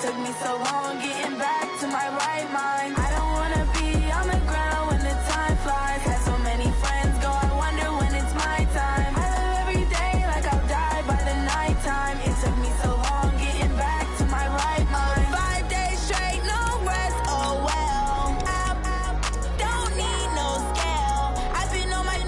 took me so long getting back to my right mind. I don't wanna be on the ground when the time flies. Had so many friends go, I wonder when it's my time. I live every day like I'll die by the nighttime. It took me so long getting back to my right mind. 5 days straight, no rest, oh well. I don't need no scale. I've been on my,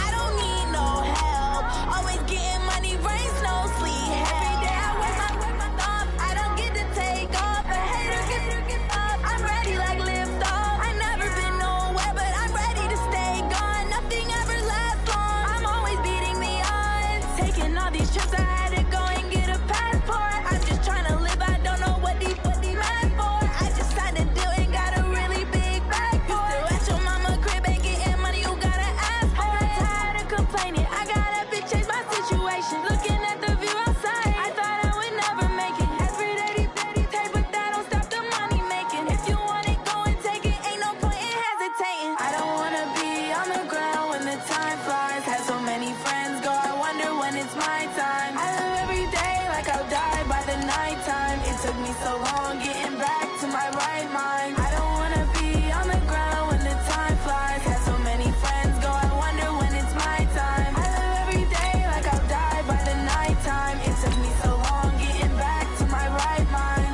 I don't need no help. Always getting money, rains, no sleep. Every day I work my thumb. I don't get to take off. A hater get up. I'm ready like lift off. I never been nowhere, but I'm ready to stay gone. Nothing ever lasts long. I'm always beating the odds. Taking all these trips, I had to go and get a passport. I'm just trying to live. I don't know what these mad for. I just signed a deal and got a really big bag for it. Still at your mama crib and getting money, you gotta ask for it. I'm tired of complaining. I gotta change my situation. Looking at the view outside, I thought I would never make it. Every day, but that don't stop the money making. If you want it, go and take it. Ain't no point in hesitating. I don't wanna be on the ground when the time flies. Had so many friends go, I wonder when it's my time. I live every day like I'll die by the nighttime. It took me so long getting back to my right mind. I don't wanna be on the ground when the time flies. Had so many friends go, I wonder when it's my time. I live every day like I'll die by the nighttime. It took me so long getting back to my right mind.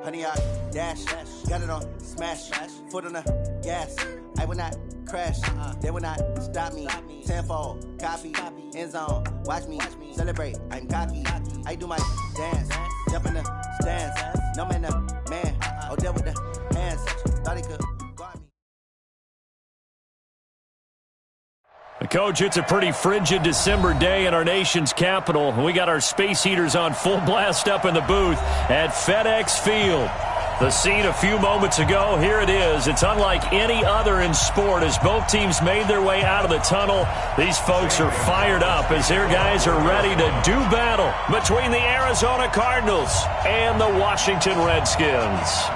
Honey, I dash, got it on smash, foot on the gas. I will not crash, they will not stop me. Tenfold, copy, end zone, watch me celebrate. I'm cocky, I do my dance, jump in the stands. No man, the man, oh, there with the hands. Thought he could guard me. Coach, it's a pretty frigid December day in our nation's capital. We got our space heaters on full blast up in the booth at FedEx Field. The scene a few moments ago, here it is. It's unlike any other in sport as both teams made their way out of the tunnel. These folks are fired up as their guys are ready to do battle between the Arizona Cardinals and the Washington Redskins.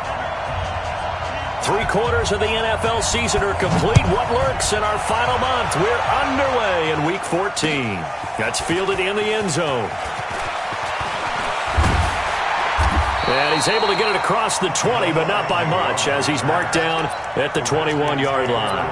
3/4 of the NFL season are complete. What lurks in our final month? We're underway in Week 14. That's fielded in the end zone. And he's able to get it across the 20, but not by much, as he's marked down at the 21-yard line.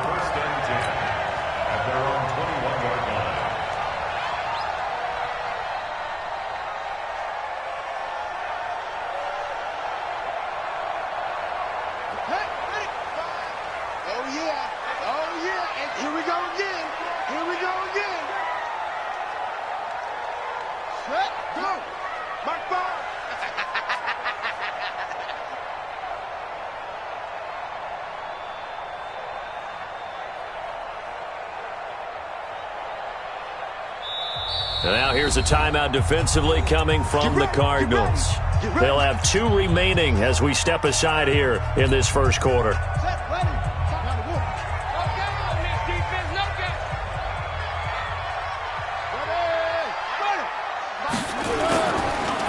And now here's a timeout defensively coming from the Cardinals. They'll have 2 remaining as we step aside here in this first quarter.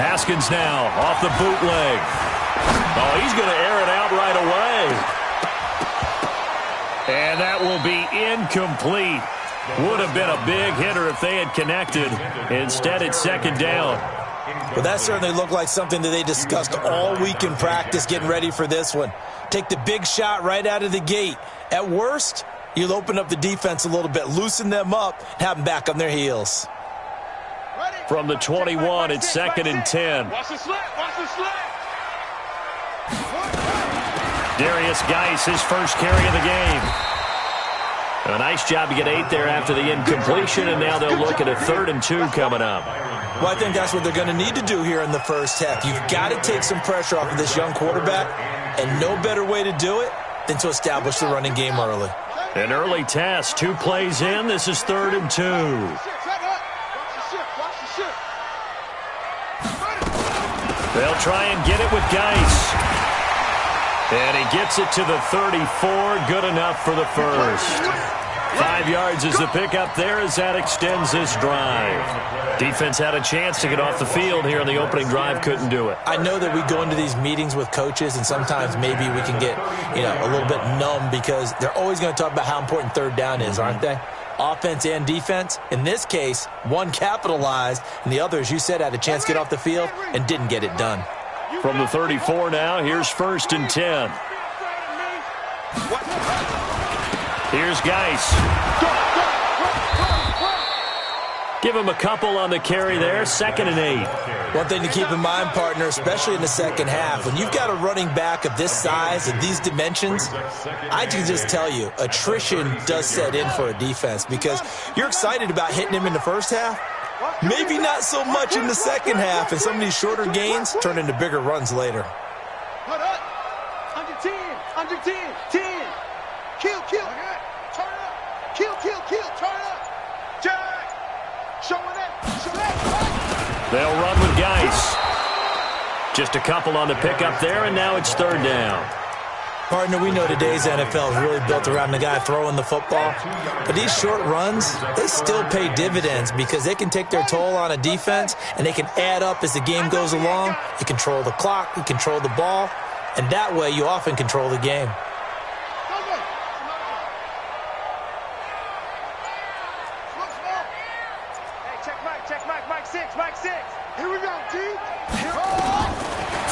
Haskins now off the bootleg. Oh, he's going to air it out right away. And that will be incomplete. Would have been a big hitter if they had connected. Instead, it's second down. Well, that certainly looked like something that they discussed all week in practice getting ready for this one. Take the big shot right out of the gate. At worst, you'll open up the defense a little bit, loosen them up, have them back on their heels. From the 21, it's second and 10. Watch the slip, watch the slip. Darius Geis, his first carry of the game. A nice job to get 8 there after the incompletion, and now they'll look at a 3rd and 2 coming up. Well, I think that's what they're going to need to do here in the first half. You've got to take some pressure off of this young quarterback, and no better way to do it than to establish the running game early. An early test, 2 plays in. This is 3rd and 2. They'll try and get it with Geis. And he gets it to the 34. Good enough for the first. 5 yards is the pickup there as that extends this drive. Defense had a chance to get off the field here in the opening drive, couldn't do it. I know that we go into these meetings with coaches, and sometimes maybe we can get, a little bit numb because they're always going to talk about how important third down is, aren't they? Offense and defense. In this case, one capitalized, and the other, as you said, had a chance to get off the field and didn't get it done. From the 34 now, here's 1st and 10. Here's Geis. Give him a couple on the carry there, 2nd and 8. One thing to keep in mind, partner, especially in the second half, when you've got a running back of this size and these dimensions, I can just tell you, attrition does set in for a defense because you're excited about hitting him in the first half. Maybe not so much in the second half, and some of these shorter gains turn into bigger runs later. Put up. Under 10. Under 10. 10. Kill. Turn up. Kill. Turn up. Jack. Showing that. They'll run with Geis. Just a couple on the pickup there, and now it's 3rd down. Partner, we know today's NFL is really built around the guy throwing the football. But these short runs, they still pay dividends because they can take their toll on a defense, and they can add up as the game goes along. You control the clock, you control the ball, and that way you often control the game. Mike 6. Here we go, G.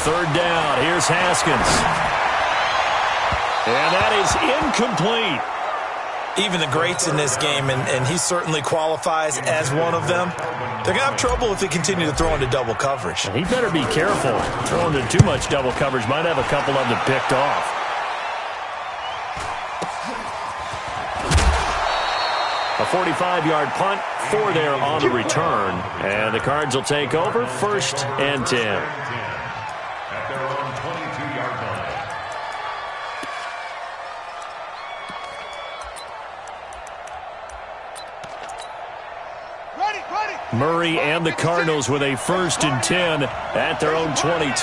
3rd down. Here's Haskins. And that is incomplete. Even the greats in this game, and he certainly qualifies as one of them, they're going to have trouble if they continue to throw into double coverage. He better be careful. Throwing into too much double coverage might have a couple of them picked off. A 45-yard punt, 4 there on the return. And the Cards will take over, 1st and 10. At their own 22-yard line. Ready. Murray and the Cardinals with a 1st and 10 at their own 22.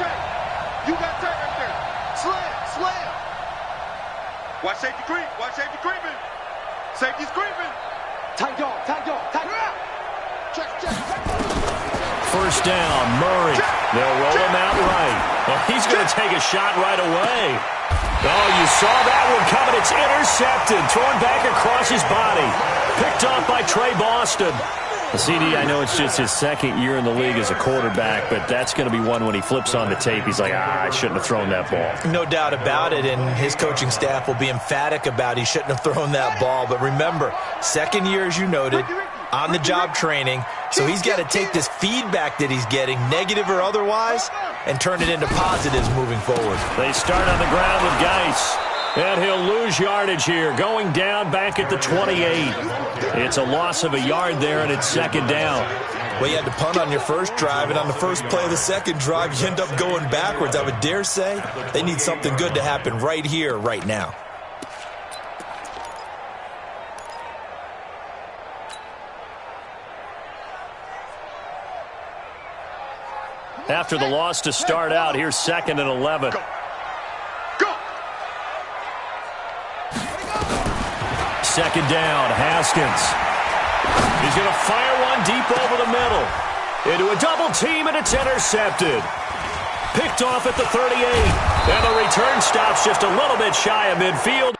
Kill. You got tape right there. Slam. Watch safety creeping. Safety's creeping. Tight dog. Check. 1st down, Murray. They'll roll him out right. Well, he's going to take a shot right away. Oh, you saw that one coming. It's intercepted. Thrown back across his body. Picked off by Trey Boston. The CD, I know it's just his 2nd year in the league as a quarterback, but that's going to be one when he flips on the tape. He's like, I shouldn't have thrown that ball. No doubt about it, and his coaching staff will be emphatic about he shouldn't have thrown that ball. But remember, 2nd year, as you noted, on-the-job training, so he's got to take this feedback that he's getting, negative or otherwise, and turn it into positives moving forward. They start on the ground with Geis. And he'll lose yardage here, going down back at the 28. It's a loss of a yard there, and it's 2nd down. Well, you had to punt on your first drive, and on the first play of the second drive, you end up going backwards. I would dare say they need something good to happen right here, right now. After the loss to start out, here's 2nd and 11. Go. 2nd down, Haskins. He's going to fire one deep over the middle. Into a double team, and it's intercepted. Picked off at the 38. And the return stops just a little bit shy of midfield.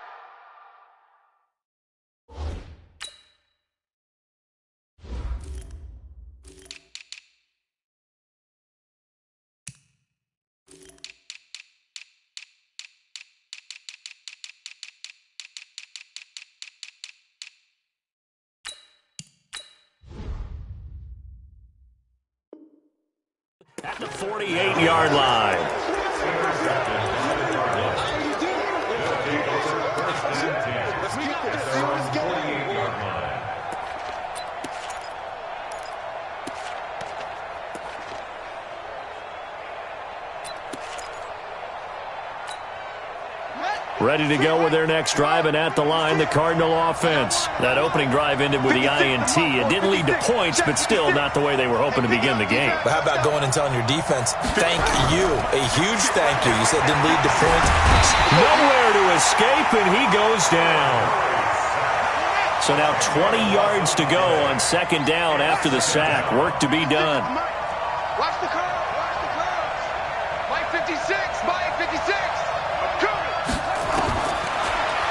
At the 48-yard line. Ready to go with their next drive, and at the line, the Cardinal offense. That opening drive ended with the INT. It didn't lead to points, but still not the way they were hoping to begin the game. But how about going and telling your defense, thank you, a huge thank you. You said it didn't lead to points. Nowhere to escape, and he goes down. So now 20 yards to go on second down after the sack. Work to be done. Watch the curve. Watch the curve. Mike 56. Mike 56.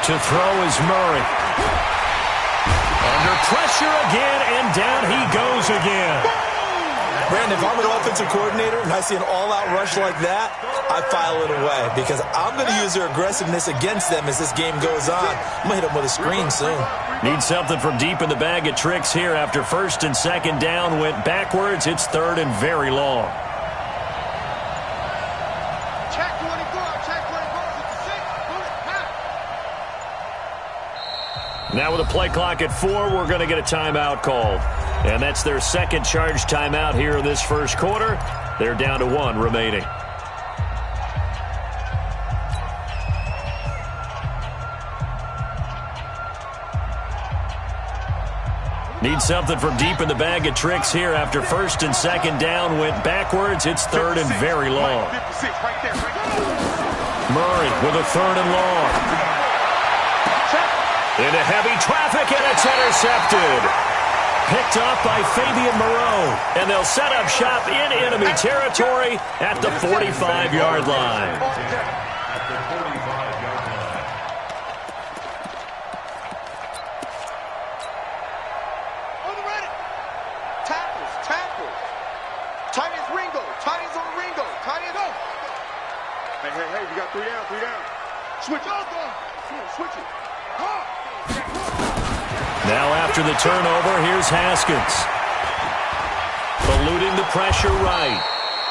To throw is Murray. Under pressure again, and down he goes again. Brandon, if I'm an offensive coordinator and I see an all-out rush like that, I file it away because I'm going to use their aggressiveness against them as this game goes on. I'm going to hit them with a screen soon. Need something from deep in the bag of tricks here after first and second down went backwards. It's third and very long. Check 24. Check 24. 56. Now with a play clock at 4, we're going to get a timeout called. And that's their second charge timeout here in this first quarter. They're down to 1 remaining. Need something from deep in the bag of tricks here after first and second down went backwards. It's third and very long. Murray with a third and long. Into heavy traffic, and it's intercepted. Picked up by Fabian Moreau, and they'll set up shop in enemy territory at the 45-yard line. On the ready. Tackles. Tight ends Ringo. Tight ends on Ringo. Tight ends on. Hey, you got 3 down. Switch it. Switch it. Now after the turnover, here's Haskins. Eluding the pressure right.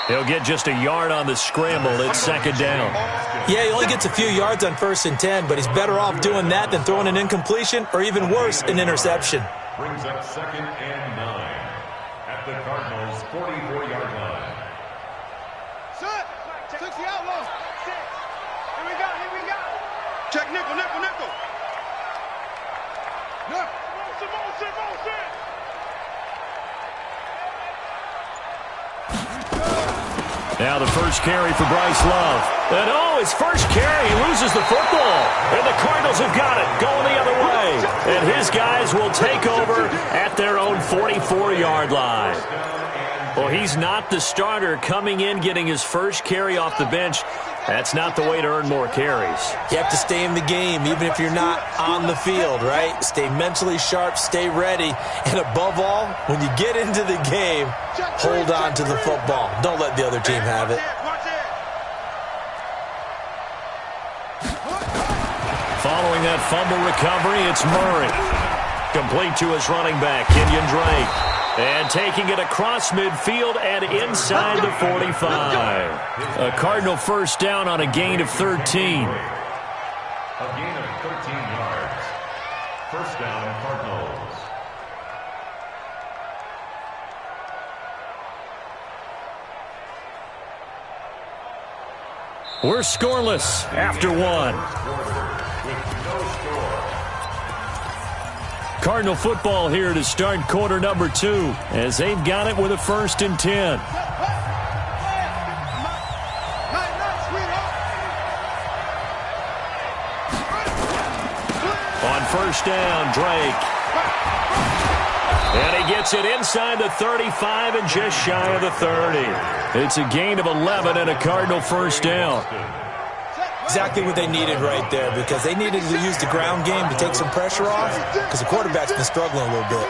He'll get just a yard on the scramble. It's second down. Yeah, he only gets a few yards on first and 10, but he's better off doing that than throwing an incompletion or even worse, an interception. Brings up second and 9 at the Cardinals' 44-yard line. Set. 60 outlaw. Here we go. Check nickel. No. Motion. Now the first carry for Bryce Love. And his first carry, he loses the football. And the Cardinals have got it, going the other way. And his guys will take over at their own 44-yard line. Well, he's not the starter coming in, getting his first carry off the bench. That's not the way to earn more carries. You have to stay in the game, even if you're not on the field, right? Stay mentally sharp, stay ready, and above all, when you get into the game, hold on to the football. Don't let the other team have it. Following that fumble recovery, it's Murray. Complete to his running back, Kenyon Drake. And taking it across midfield and inside the 45. A Cardinal first down on a gain of 13. A gain of 13 yards. First down, Cardinals. We're scoreless after 1. With no score. Cardinal football here to start quarter number 2 as they've got it with a first and 10. On first down, Drake. And he gets it inside the 35 and just shy of the 30. It's a gain of 11 and a Cardinal first down. Exactly what they needed right there, because they needed to use the ground game to take some pressure off, because the quarterback's been struggling a little bit.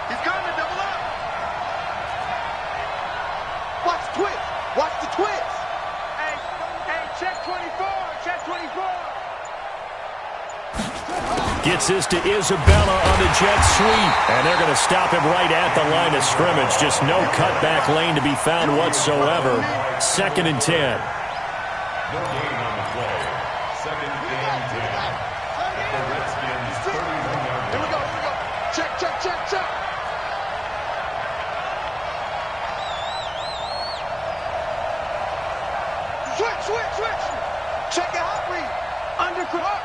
He's coming to double up. Watch the twist. Watch the twist. Hey, check 24. Check 24. Gets this to Isabella on the jet sweep. And they're going to stop him right at the line of scrimmage. Just no cutback lane to be found whatsoever. Second and 10. No gain on the play. Second and 10. The Redskins' 31-yard line. Here we go. Check. Switch. Check it, hot read. Undercrunch.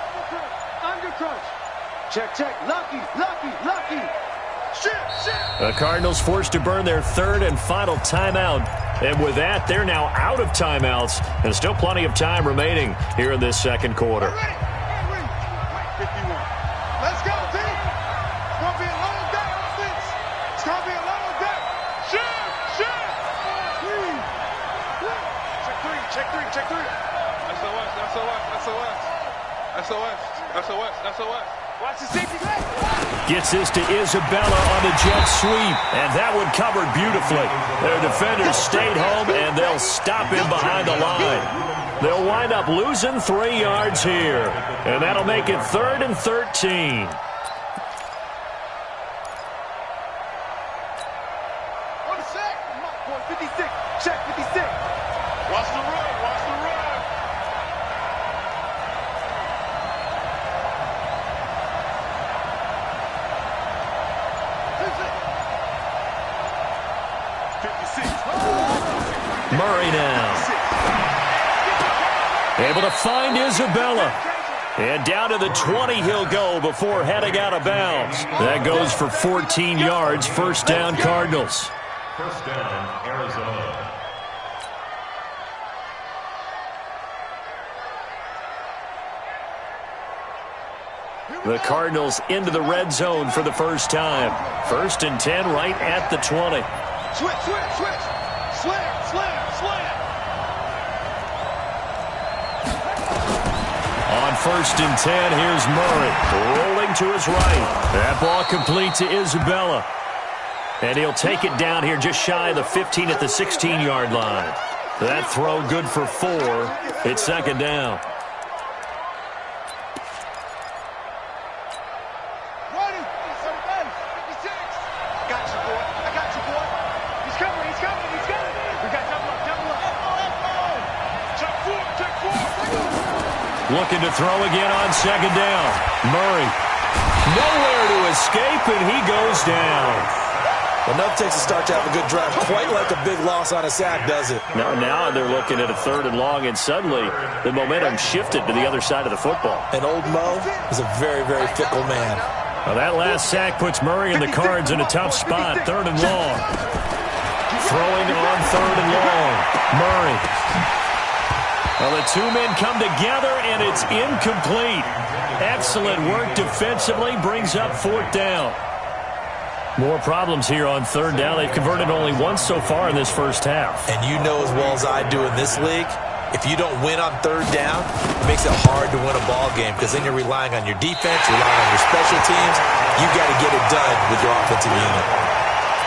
Undercrunch. Check, check. Lucky. Shit. The Cardinals forced to burn their third and final timeout. And with that, they're now out of timeouts. And still plenty of time remaining here in this second quarter. Ready. 51. Let's go, team. It's going to be a long day on offense. It's going to be a long day. Shit. Check three. SOS. Watch the safety. Gets this to Isabella on the jet sweep. And that one covered beautifully. Their defenders stayed home, and they'll stop him behind the line. They'll wind up losing 3 yards here. And that'll make it 3rd and 13. On the sack. 56. Check 56. Watch the run. Murray now. Able to find Isabella. And down to the 20 he'll go before heading out of bounds. That goes for 14 yards. First down, Cardinals. First down, Arizona. The Cardinals into the red zone for the first time. 1st and 10 right at the 20. Switch. Slam. On 1st and 10, here's Murray. Rolling to his right. That ball complete to Isabella. And he'll take it down here just shy of the 15 at the 16-yard line. That throw good for 4. It's second down. Looking to throw again on second down. Murray. Nowhere to escape, and he goes down. Enough takes a start to have a good drive. Quite like a big loss on a sack, does it? Now they're looking at a 3rd and long, and suddenly the momentum shifted to the other side of the football. And old Mo is a very, very fickle man. Well, that last sack puts Murray and the Cards in a tough spot. 3rd and long. Throwing on 3rd and long. Murray. Well, the 2 men come together, and it's incomplete. Excellent work defensively, brings up 4th down. More problems here on 3rd down. They've converted only once so far in this first half. And you know as well as I do in this league, if you don't win on 3rd down, it makes it hard to win a ball game because then you're relying on your defense, relying on your special teams. You've got to get it done with your offensive unit.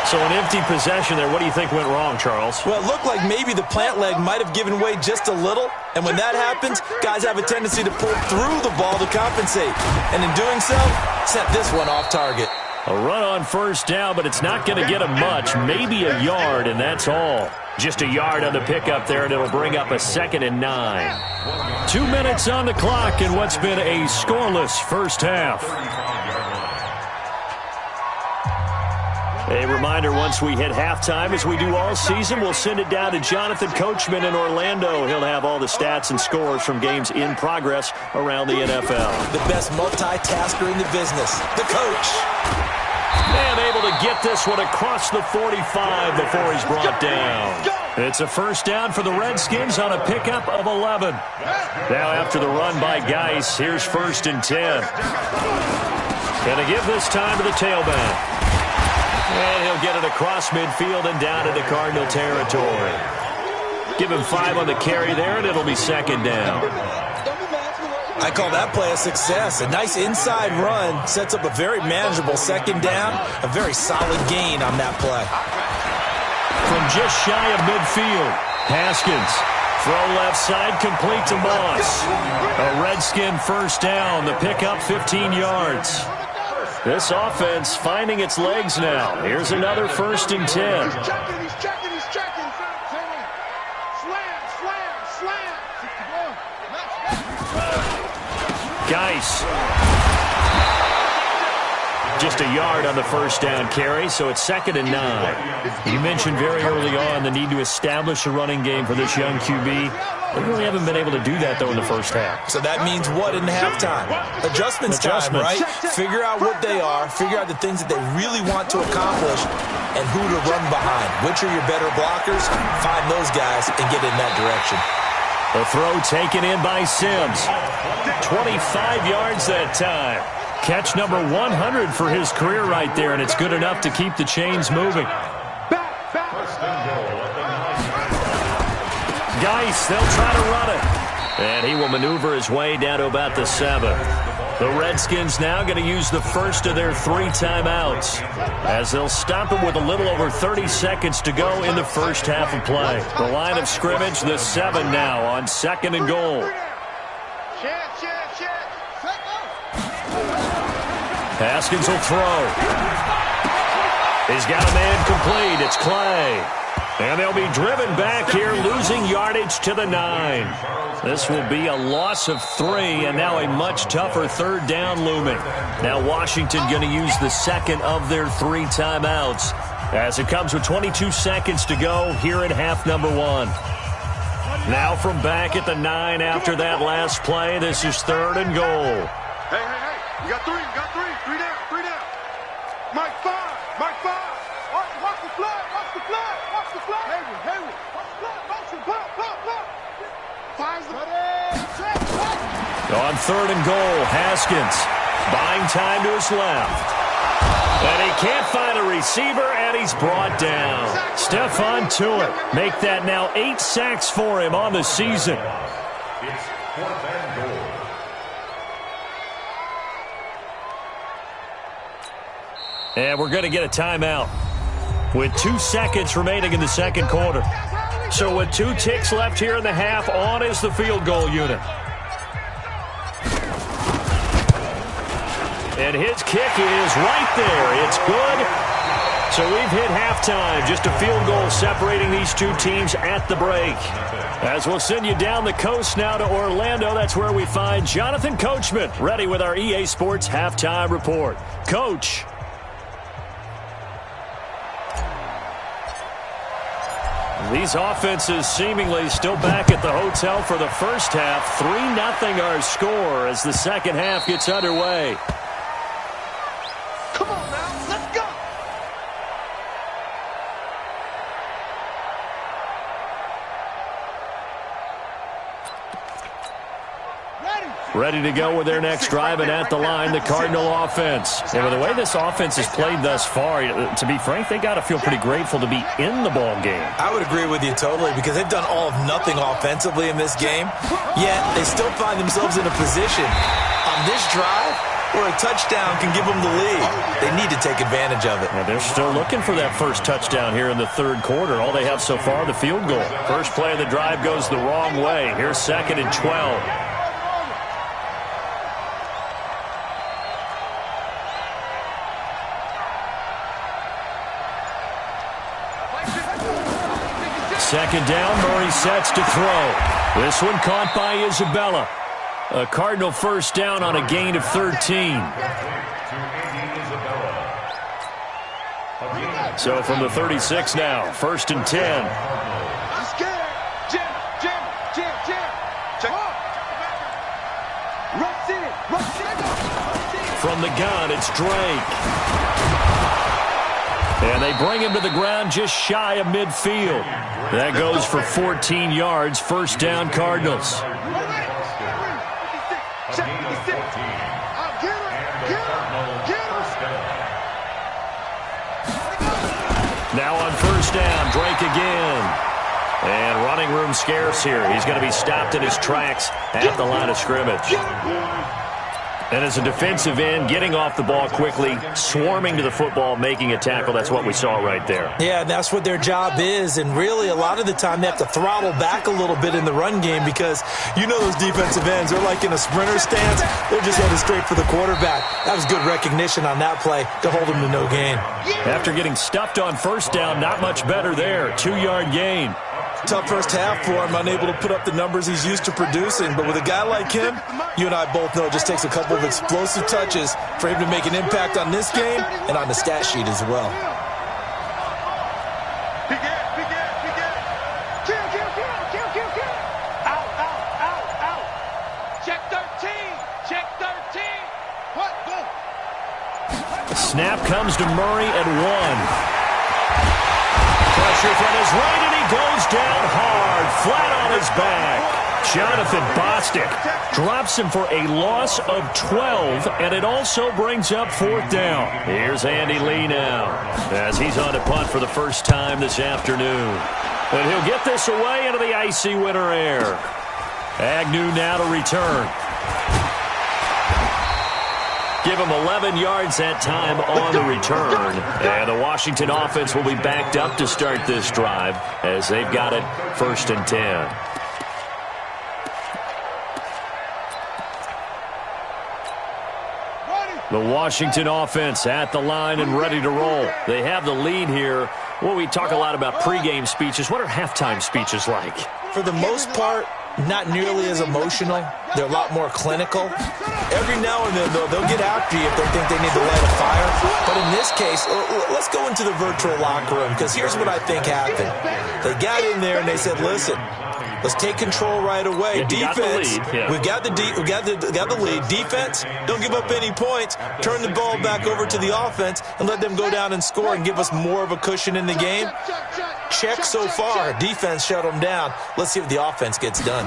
So an empty possession there. What do you think went wrong, Charles? Well, it looked like maybe the plant leg might have given way just a little. And when that happens, guys have a tendency to pull through the ball to compensate. And in doing so, sent this one off target. A run on 1st down, but it's not going to get him much. Maybe a yard, and that's all. Just a yard on the pickup there, and it'll bring up a 2nd and 9. 2 minutes on the clock in what's been a scoreless first half. A reminder, once we hit halftime, as we do all season, we'll send it down to Jonathan Coachman in Orlando. He'll have all the stats and scores from games in progress around the NFL. The best multitasker in the business, the coach. And able to get this one across the 45 before he's brought down. It's a first down for the Redskins on a pickup of 11. Now after the run by Geis, here's 1st and 10. Going to give this time to the tailback. And he'll get it across midfield and down into Cardinal territory. Give him 5 on the carry there, and it'll be 2nd down. I call that play a success. A nice inside run sets up a very manageable 2nd down. A very solid gain on that play. From just shy of midfield, Haskins. Throw left side, complete to Moss. A Redskin first down. The pickup 15 yards. This offense finding its legs now. Here's another 1st and 10. He's checking. Slam. Geis. just a yard on the first down carry, so it's 2nd and 9. You mentioned very early on the need to establish a running game for this young QB. They really haven't been able to do that, though, in the first half. So that means what in halftime? Adjustments time, right? Figure out what they are, figure out the things that they really want to accomplish, and who to run behind. Which are your better blockers? Find those guys and get in that direction. The throw taken in by Sims. 25 yards that time. Catch number 100 for his career right there, and it's good enough to keep the chains moving. Geis, they'll try to run it. And he will maneuver his way down to about the 7. The Redskins now going to use the first of their 3 timeouts as they'll stop it with a little over 30 seconds to go in the first half of play. The line of scrimmage, the 7 now on 2nd and goal. Haskins will throw. He's got a man complete. It's Clay. And they'll be driven back here, losing yardage to the 9. This will be a loss of 3, and now a much tougher 3rd down looming. Now Washington going to use the 2nd of their 3 timeouts as it comes with 22 seconds to go here in half number 1. Now from back at the 9 after that last play, this is 3rd and goal. Hey. You got 3 down. Mike 5. Watch the flag. Hayward. Watch the flag. Finds the On 3rd and goal, Haskins buying time to his left. And he can't find a receiver, and he's brought down. Stephon Tuitt make that now 8 sacks for him on the season. It's 4th and goal. And we're going to get a timeout with 2 seconds remaining in the 2nd quarter. So with 2 ticks left here in the half, on is the field goal unit. And his kick is right there. It's good. So we've hit halftime. Just a field goal separating these 2 teams at the break. As we'll send you down the coast now to Orlando, that's where we find Jonathan Coachman, ready with our EA Sports Halftime Report. Coach. These offenses seemingly still back at the hotel for the first half. 3-0 our score as the second half gets underway. Come on now, let's go. Ready to go with their next drive, and at the line, the Cardinal offense. And with the way this offense has played thus far, to be frank, they got to feel pretty grateful to be in the ball game. I would agree with you totally because they've done all of nothing offensively in this game, yet they still find themselves in a position on this drive where a touchdown can give them the lead. They need to take advantage of it. And they're still looking for that first touchdown here in the 3rd quarter. All they have so far, the field goal. First play of the drive goes the wrong way. Here's 2nd and 12. Second down, Murray sets to throw. This one caught by Isabella. A Cardinal first down on a gain of 13. So from the 36 now, 1st and 10. Jam. Check. Rush in. From the gun, it's Drake. And they bring him to the ground just shy of midfield. That goes for 14 yards. First down, Cardinals. Now on first down, Drake again. And running room scarce here. He's going to be stopped in his tracks at the line of scrimmage. And as a defensive end, getting off the ball quickly, swarming to the football, making a tackle, that's what we saw right there. Yeah, that's what their job is, and really a lot of the time they have to throttle back a little bit in the run game because you know those defensive ends, they're like in a sprinter stance. They're just headed straight for the quarterback. That was good recognition on that play to hold him to no gain. After getting stuffed on first down, not much better there. 2-yard gain. Tough first half for him, unable to put up the numbers he's used to producing. But with a guy like him, you and I both know it just takes a couple of explosive touches for him to make an impact on this game and on the stat sheet as well. Snap comes to Murray at 1. Pressure from his right, and he goes down hard, flat on his back. Jonathan Bostic drops him for a loss of 12, and it also brings up 4th down. Here's Andy Lee now, as he's on to punt for the first time this afternoon. And he'll get this away into the icy winter air. Agnew now to return. Give him 11 yards that time on the return. And the Washington offense will be backed up to start this drive as they've got it 1st and 10. The Washington offense at the line and ready to roll. They have the lead here. Well, we talk a lot about pregame speeches. What are halftime speeches like? For the most part, not nearly as emotional. They're a lot more clinical. Every now and then, though, they'll get after you if they think they need to light a fire. But in this case, let's go into the virtual locker room, because here's what I think happened. They got in there and they said, listen, let's take control right away. Yeah, Defense, we got the lead. Defense, don't give up any points. Turn the ball back over to the offense and let them go down and score and give us more of a cushion in the game. Check so far. Defense shut them down. Let's see if the offense gets done.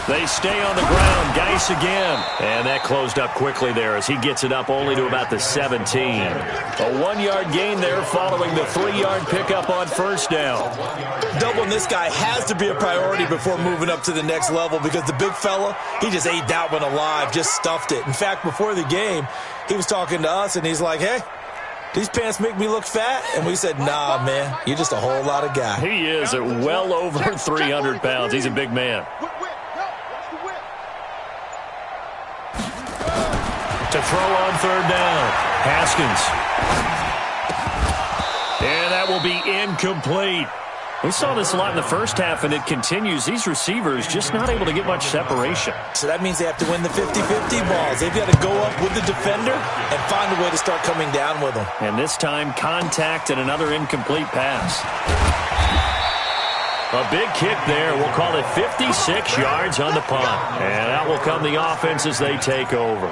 They stay on the ground. Geis again. And that closed up quickly there as he gets it up only to about the 17. A 1-yard gain there following the 3-yard pickup on 1st down. Doubling this guy has to be a priority before moving up to the next level, because the big fella, he just ate that one alive, just stuffed it. In fact, before the game, he was talking to us, and he's like, hey, these pants make me look fat? And we said, nah, man, you're just a whole lot of guy. He is at well over 300 pounds. He's a big man. To throw on 3rd down, Haskins. And that will be incomplete. We saw this a lot in the first half, and it continues. These receivers just not able to get much separation. So that means they have to win the 50-50 balls. They've got to go up with the defender and find a way to start coming down with them. And this time, contact and another incomplete pass. A big kick there. We'll call it 56 yards on the punt. And out will come the offense as they take over.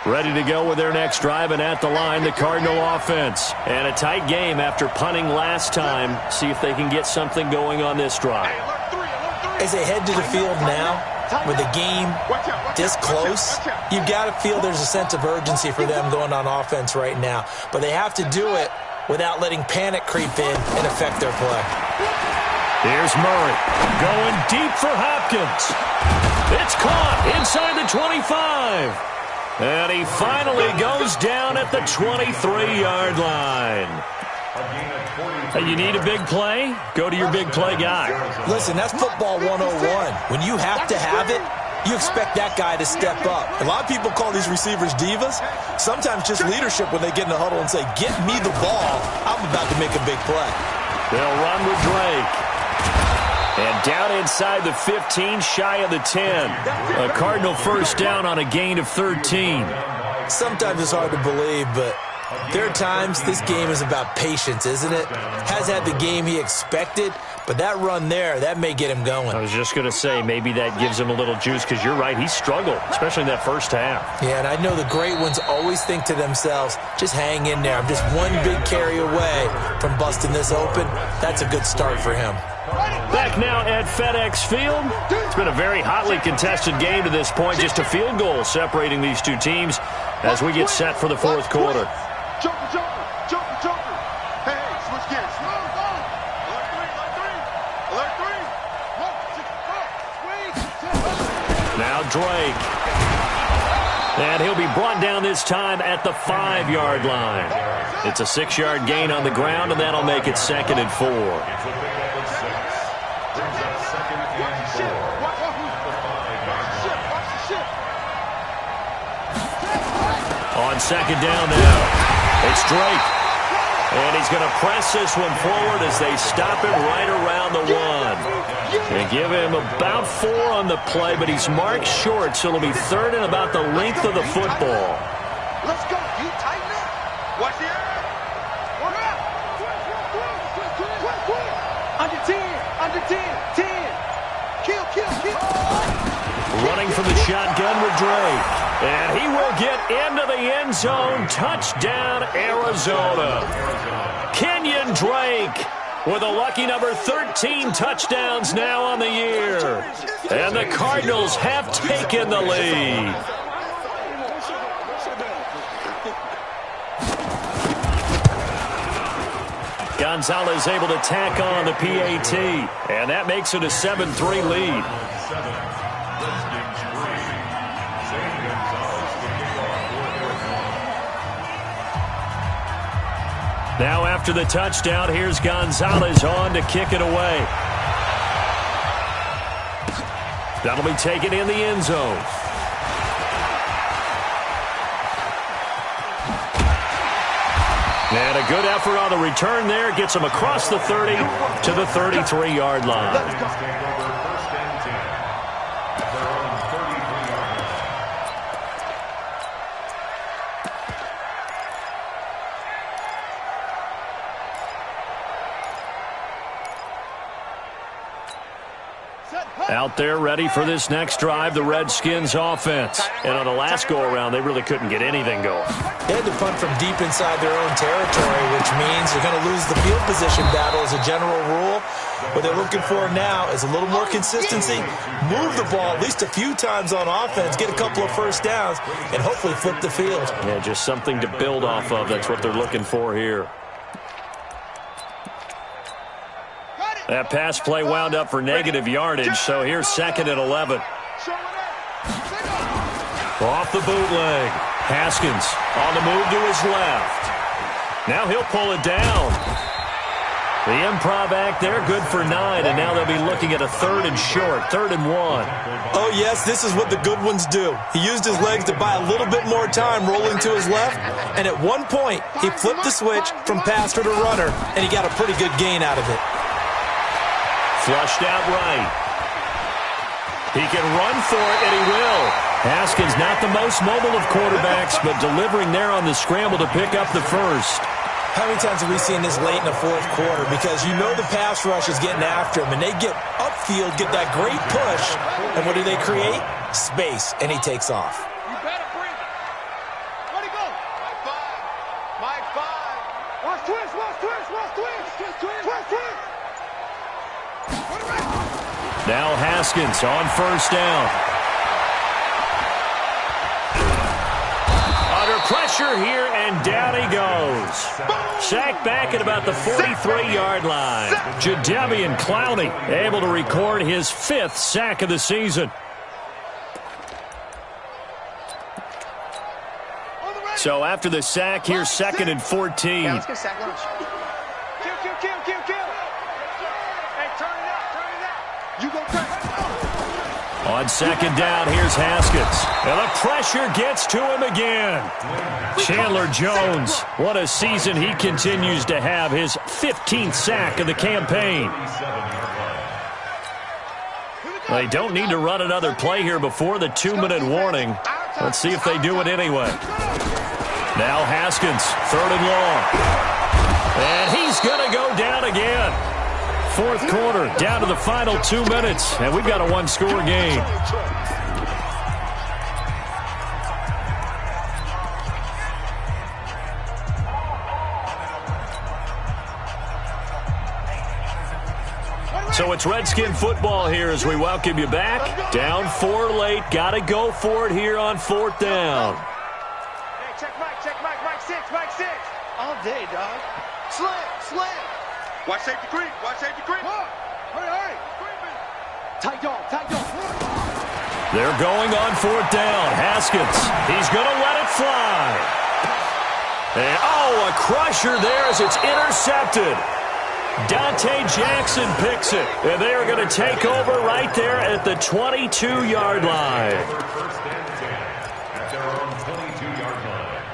Ready to go with their next drive, and at the line, the Cardinal offense. And a tight game after punting last time. See if they can get something going on this drive. As they head to the field now, with the game this close, you've got to feel there's a sense of urgency for them going on offense right now. But they have to do it without letting panic creep in and affect their play. Here's Murray going deep for Hopkins. It's caught inside the 25. And he finally goes down at the 23-yard line. Hey, you need a big play? Go to your big play guy. Listen, that's football 101. When you have to have it, you expect that guy to step up. A lot of people call these receivers divas. Sometimes just leadership when they get in the huddle and say, get me the ball. I'm about to make a big play. They'll run with Drake. And down inside the 15, shy of the 10. A Cardinal 1st down on a gain of 13. Sometimes it's hard to believe, but there are times this game is about patience, isn't it? Has had the game he expected, but that run there, that may get him going. I was just going to say, maybe that gives him a little juice, because you're right, he struggled, especially in that first half. Yeah, and I know the great ones always think to themselves, just hang in there. I'm just one big carry away from busting this open. That's a good start for him. Back now at FedEx Field. It's been a very hotly contested game to this point. Just a field goal separating these two teams as we get set for the 4th quarter. Joker. Hey, switch gears. Alert 3. Now Drake. And he'll be brought down this time at the 5-yard line. It's a 6-yard gain on the ground, and that'll make it 2nd and 4. On 2nd down now, it's Drake. And he's going to press this one forward as they stop him right around the 1. They give him about 4 on the play, but he's marked short, so it'll be third and about the length of the football. Let's go. You tighten up. Watch the air. Work out. Under 10. Under 10. 10. Kill. Running from the shotgun with Drake. And he will get into the end zone. Touchdown, Arizona. Kenyon Drake with a lucky number 13 touchdowns now on the year. And the Cardinals have taken the lead. Gonzalez able to tack on the PAT. And that makes it a 7-3 lead. Now after the touchdown, here's Gonzalez on to kick it away. That'll be taken in the end zone. And a good effort on the return there. Gets him across the 30 to the 33-yard line. Out there ready for this next drive, the Redskins offense. And on the last go-around, they really couldn't get anything going. They had to punt from deep inside their own territory, which means they're going to lose the field position battle as a general rule. What they're looking for now is a little more consistency, move the ball at least a few times on offense, get a couple of first downs, and hopefully flip the field. Yeah, just something to build off of. That's what they're looking for here. That pass play wound up for negative yardage, so here's 2nd and 11. Off the bootleg. Haskins on the move to his left. Now he'll pull it down. The improv act there, good for 9, and now they'll be looking at a 3rd and short, 3rd and 1. Oh, yes, this is what the good ones do. He used his legs to buy a little bit more time rolling to his left, and at one point, he flipped the switch from passer to runner, and he got a pretty good gain out of it. Flushed out right. He can run for it, and he will. Haskins not the most mobile of quarterbacks, but delivering there on the scramble to pick up the first. How many times have we seen this late in the fourth quarter? Because you know the pass rush is getting after him, and they get upfield, get that great push, and what do they create? Space, and he takes off. You better bring it. Let it go. Mike 5. Watch twist. Now Haskins on first down. Under pressure here, and down he goes. Sacked back at about the 43-yard line. Jadeveon Clowney able to record his 5th sack of the season. So after the sack, here's 2nd and 14. Yeah, let's get sack lunch. Kill. Hey, turn it up. You go crazy. On 2nd down, here's Haskins. And the pressure gets to him again. Chandler Jones, what a season he continues to have. His 15th sack of the campaign. They don't need to run another play here before the 2-minute warning. Let's see if they do it anyway. Now Haskins, 3rd and long. And he's going to go down again. 4th quarter, down to the final 2 minutes, and we've got a 1-score game. So it's Redskin football here as we welcome you back. Down 4 late, got to go for it here on 4th down. Hey, check Mike 6. All day, dog. Slam. Watch safety creep. Hurry. Tight dog. They're going on 4th down. Haskins, he's going to let it fly. And, a crusher there as it's intercepted. Dante Jackson picks it, and they are going to take over right there at the 22-yard line. First and 10 at their own 22-yard line.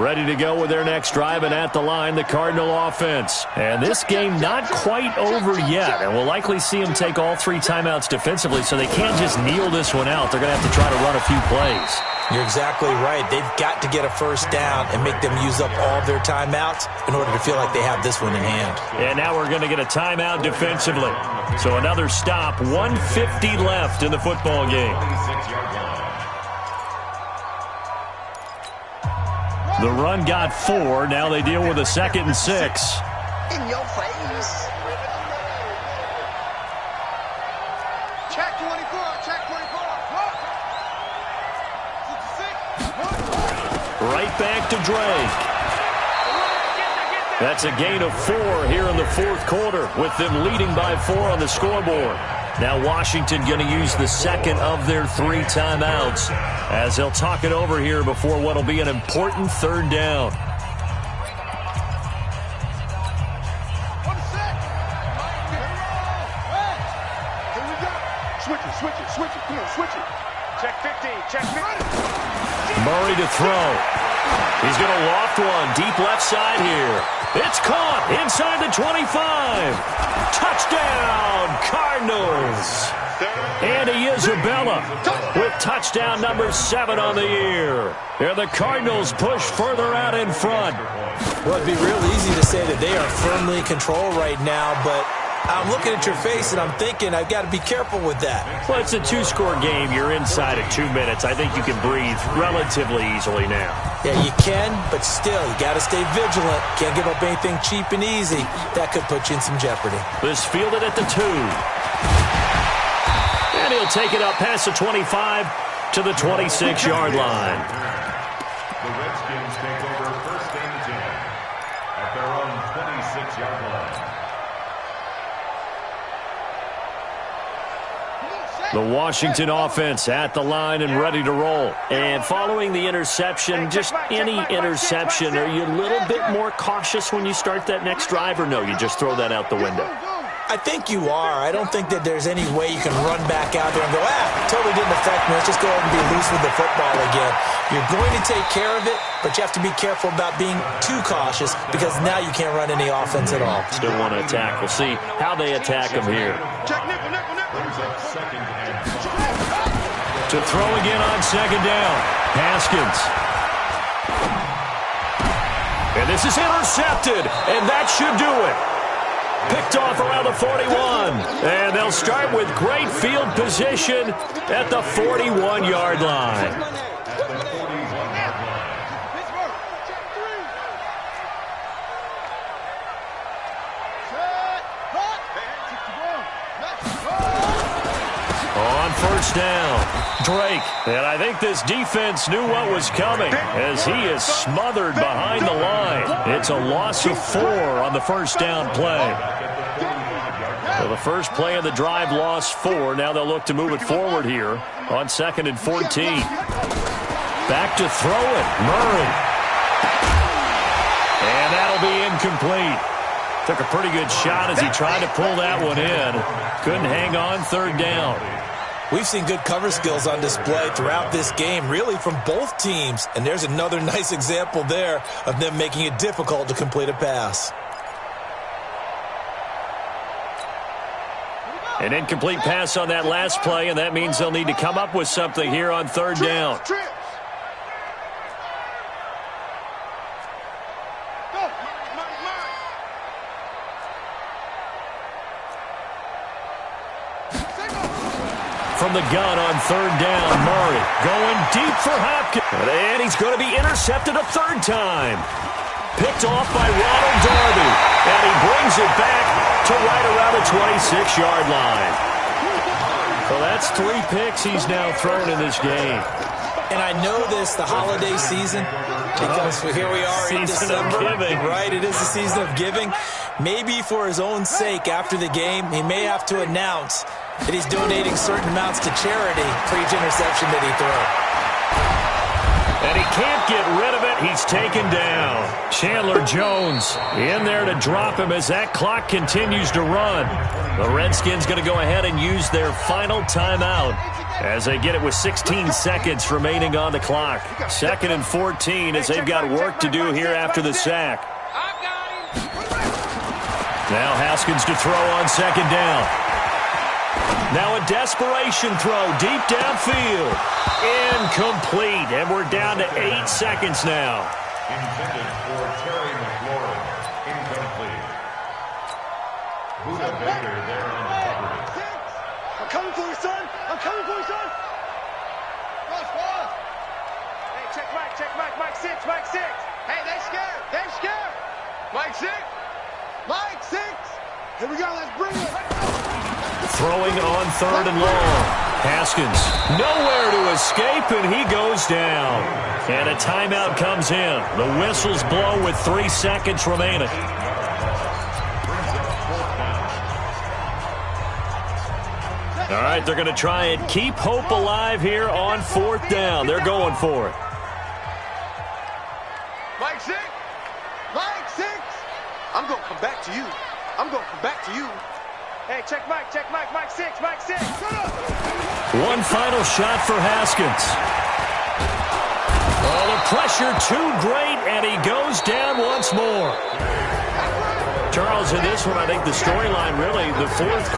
ready to go with their next drive, and at the line, the Cardinal offense. And this game not quite over yet, and we'll likely see them take all 3 timeouts defensively, so they can't just kneel this one out. They're going to have to try to run a few plays. You're exactly right. They've got to get a first down and make them use up all of their timeouts in order to feel like they have this one in hand. And now we're going to get a timeout defensively. So another stop, 1:50 left in the football game. The run got 4. Now they deal with a 2nd and 6. In your face. Check 24. Check 24. Right back to Drake. That's a gain of 4 here in the 4th quarter, with them leading by 4 on the scoreboard. Now Washington going to use the 2nd of their 3 timeouts as they'll talk it over here before what will be an important 3rd down. Switch it. Come on, switch it. Check 15. Check 15. Murray to throw. He's going to loft one deep left side here. It's caught inside the 25. Touchdown, Cardinals. Andy Isabella with touchdown number 7 on the year. And the Cardinals push further out in front. Well, it'd be real easy to say that they are firmly in control right now, but I'm looking at your face and I'm thinking I've got to be careful with that. Well, it's a 2-score game. You're inside of 2 minutes. I think you can breathe relatively easily now. Yeah, you can, but still, you got to stay vigilant. Can't give up anything cheap and easy. That could put you in some jeopardy. This fielded at the 2. And he'll take it up past the 25 to the 26-yard line. The Redskins take over 1st and 10 at their own 26-yard line. The Washington offense at the line and ready to roll. And following the interception, just any interception, are you a little bit more cautious when you start that next drive, or no, you just throw that out the window? I think you are. I don't think that there's any way you can run back out there and go, totally didn't affect me. Let's just go ahead and be loose with the football again. You're going to take care of it, but you have to be careful about being too cautious because now you can't run any offense at all. Still want to attack. We'll see how they attack them here. To throw again on 2nd down. Haskins. And this is intercepted, and that should do it. Picked off around the 41. And they'll start with great field position at the 41-yard line. On 1st down, Drake. And I think this defense knew what was coming as he is smothered behind the line. It's a loss of 4 on the 1st down play. So the first play of the drive lost 4. Now they'll look to move it forward here on 2nd and 14. Back to throw it, Murray. And that'll be incomplete. Took a pretty good shot as he tried to pull that one in. Couldn't hang on 3rd down. We've seen good cover skills on display throughout this game, really from both teams. And there's another nice example there of them making it difficult to complete a pass. An incomplete pass on that last play, and that means they'll need to come up with something here on 3rd down. From the gun on 3rd down, Murray going deep for Hopkins. And he's going to be intercepted a 3rd time. Picked off by Ronald Darby. And he brings it back to right around the 26-yard line. So that's 3 picks he's now thrown in this game. And I know this, the holiday season, because here we are in December. Right, it is the season of giving. Maybe for his own sake, after the game, he may have to announce that he's donating certain amounts to charity for each interception that he throws. And he can't get rid of it. He's taken down. Chandler Jones in there to drop him as that clock continues to run. The Redskins going to go ahead and use their final timeout As they get it with 16 seconds remaining on the clock. 2nd and 14 as they've got work to do here after the sack. Now Haskins to throw on 2nd down. Now a desperation throw deep downfield. Incomplete. And we're down to 8 seconds now. Intended for Terry McLaurin. Incomplete. Buda Baker there on the coverage. I'm coming for you, son. I'm coming for you, son. Cross. Hey, check Mike. Mike 6. Hey, they scared. Mike 6. Here we go. Let's bring it. Throwing on 3rd and long. Haskins nowhere to escape, and he goes down. And a timeout comes in. The whistles blow with 3 seconds remaining. All right, they're going to try and keep hope alive here on 4th down. They're going for it. Mike 6. I'm going to come back to you. Hey, check Mike. Mike 6. One final shot for Haskins. Oh, the pressure too great, and he goes down once more. Charles, in this one, I think the storyline really, the 4th